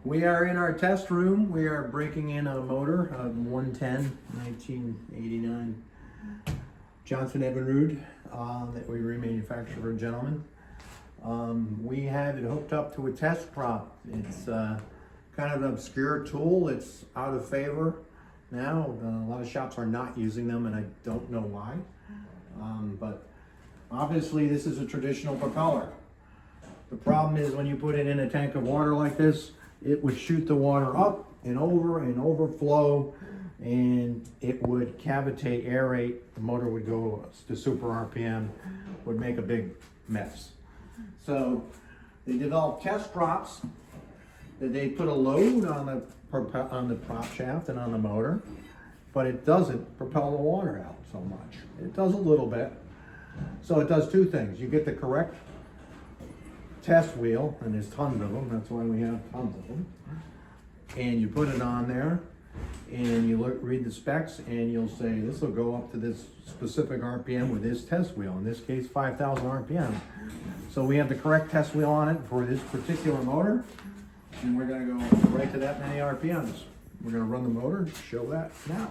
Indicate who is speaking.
Speaker 1: We are in our test room. We are breaking in a motor, a 110, 1989 Johnson Evinrude that we remanufacture for a gentleman. We have it hooked up to a test prop. It's kind of an obscure tool. It's out of favor now. A lot of shops are not using them, and I don't know why. But obviously this is a traditional propeller. The problem is when you put it in a tank of water like this, it would shoot the water up and overflow, and it would cavitate, aerate. The motor would go to super RPM, would make a big mess. So they developed test props that they put a load on the prop shaft and on the motor, but it doesn't propel the water out so much. It does a little bit. So it does two things. You get the correct test wheel, and there's tons of them, that's why we have tons of them, and you put it on there and you read the specs, and you'll say this will go up to this specific RPM with this test wheel, in this case 5,000 RPM. So we have the correct test wheel on it for this particular motor, and we're going to go right to that many RPMs. We're going to run the motor, show that now.